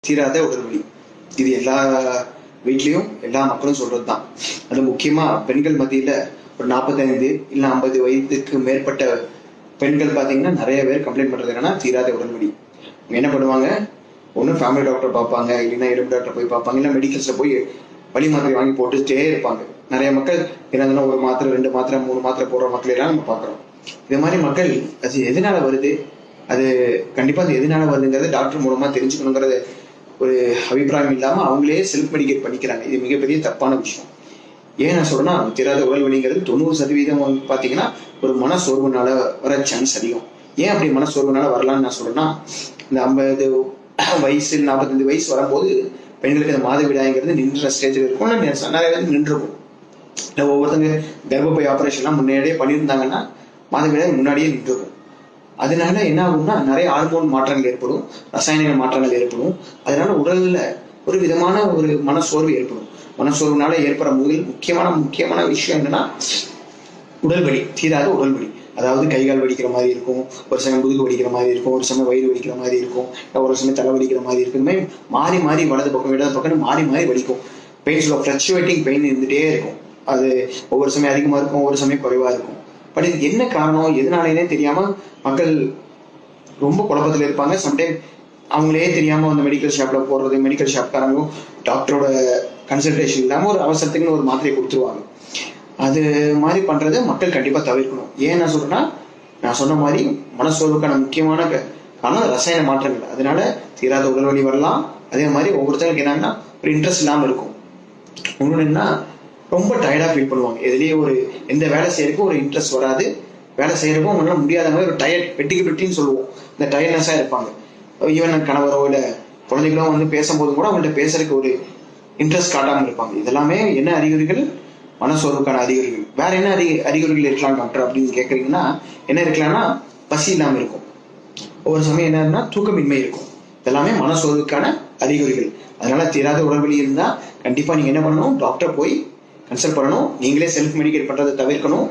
தீராத உடல் வலி. இது எல்லா வீட்லயும் எல்லா மக்களும் சொல்றதுதான். அது முக்கியமா பெண்கள் மத்தியில ஒரு 45 இல்ல 50 வயதுக்கு மேற்பட்ட பெண்கள் பாத்தீங்கன்னா நிறைய பேர் கம்ப்ளைண்ட் பண்றது என்னன்னா தீராத உடல் வலி. என்ன பண்ணுவாங்க, ஒண்ணு ஃபேமிலி டாக்டர் பார்ப்பாங்க, இல்லைன்னா எலும்பு டாக்டர் போய் பார்ப்பாங்க, இல்ல மெடிக்கல்ஸ்ல போய் வலி மாத்திரை வாங்கி போட்டுட்டே இருப்பாங்க. நிறைய மக்கள் என்னதுன்னா ஒரு மாத்திரை 2 மாத்திரை 3 மாத்திரை போடுற மக்கள் எல்லாம் நம்ம பாக்குறோம். இது மாதிரி மக்கள் அது எதனால வருது, அது கண்டிப்பா அது எதனால வருதுங்கிறது டாக்டர் மூலமா தெரிஞ்சுக்கணுங்கிறது ஒரு அபிப்பிராயம் இல்லாம அவங்களே செல்ஃப் மெடிகேட் பண்ணிக்கிறாங்க. இது மிகப்பெரிய தப்பான விஷயம். ஏன் நான் சொல்றேன்னா, தீராத உடல் வலிங்கிறது 90% பாத்தீங்கன்னா ஒரு மன சோர்வுனால வர சான்ஸ் அதிகம். ஏன் அப்படி மன சோர்வுனால வரலாம்னு நான் சொல்றேன்னா, இந்த 50 வயசு 45 வயசு வரும்போது பெண்களுக்கு இந்த மாதவிடாய்ங்கிறது நின்ற ஸ்டேஜில் இருக்கும், நிறைய பேர் நின்றுருக்கும். இல்லை ஒவ்வொருத்தங்க கர்ப்பப்பை ஆப்ரேஷன்லாம் முன்னாடியே பண்ணியிருந்தாங்கன்னா மாதவிடாய் முன்னாடியே நின்றுருக்கும். அதனால என்ன ஆகும்னா நிறைய ஹார்மோன் மாற்றங்கள் ஏற்படும், ரசாயன மாற்றங்கள் ஏற்படும். அதனால உடல்ல ஒரு விதமான ஒரு மனசோர்வு ஏற்படும். மனசோர்வுனால ஏற்படுற முக்கியமான விஷயம் என்னன்னா உடல் வலி, தீராத உடல் வலி. அதாவது கை கால் வலிக்கிற மாதிரி இருக்கும், ஒரு சமயம் முதுகு வலிக்கிற மாதிரி இருக்கும், ஒரு சமயம் வயிறு வலிக்கிற மாதிரி இருக்கும், ஒரு சமயம் தலை வலிக்கிற மாதிரி இருக்கும். இந்த மாதிரி மாறி வலது பக்கம் இடது பக்கம் மாறி வலிக்கும். பெயின்ஸ் ஃப்ளக்சுவேட்டிங் பெயின் இருந்துட்டே இருக்கும். அது ஒவ்வொரு சமயம் அதிகமா இருக்கும், ஒவ்வொரு சமயம் குறைவா இருக்கும். பட் இது என்ன காரணம், எதனாலேனே தெரியாம மக்கள் ரொம்ப குழப்பத்தில் இருப்பாங்க. சம்டைம் அவங்களே தெரியாம அந்த மெடிக்கல் ஷாப்ல போடுறது, மெடிக்கல் ஷாப்காரங்களும் டாக்டரோட கன்சல்டேஷன் இல்லாம ஒரு அவசரத்துக்குன்னு ஒரு மாத்திரையை கொடுத்துருவாங்க. அது மாதிரி பண்றதை மக்கள் கண்டிப்பா தவிர்க்கணும். ஏன் நான் சொல்றேன்னா, நான் சொன்ன மாதிரி மனசோர்வுக்கான முக்கியமான காரணம் ரசாயன மாற்றங்கள். அதனால தீராத உடல் வலி வரலாம். அதே மாதிரி ஒவ்வொருத்தருக்கு என்னன்னா ஒரு இன்ட்ரெஸ்ட் இல்லாம இருக்கும். இன்னொன்னு என்ன, ரொம்ப டயர்டா ஃபீல் பண்ணுவாங்க. எதுலேயே ஒரு எந்த வேலை செய்யறதுக்கும் ஒரு இன்ட்ரெஸ்ட் வராது. வேலை செய்யறதுக்கும் அவங்களால முடியாத மாதிரி ஒரு வெட்டின்னு சொல்லுவோம், இந்த டயர்ட்னஸா இருப்பாங்க. ஈவன் கணவரோ இல்ல குழந்தைகளோ வந்து பேசும்போது கூட அவங்கள்ட்ட பேசுறதுக்கு ஒரு இன்ட்ரெஸ்ட் காட்டாமல் இருப்பாங்க. இதெல்லாமே என்ன அறிகுறிகள், மனசோர்வுக்கான அறிகுறிகள். வேற என்ன அறிகுறிகள் இருக்கலாம் டாக்டர் அப்படின்னு கேட்கறீங்கன்னா, என்ன இருக்கலாம்னா பசி இல்லாம இருக்கும், ஒவ்வொரு சமயம் என்னன்னா தூக்கமின்மை இருக்கும். இதெல்லாமே மனசோர்வுக்கான அறிகுறிகள். அதனால தீராத உடல்வலி இருந்தா கண்டிப்பா நீங்க என்ன பண்ணணும், டாக்டர் போய் கன்சல்ட் பண்ணணும். நீங்களே செல்ஃப் மெடிகேட் பண்றதை தவிர்க்கணும்.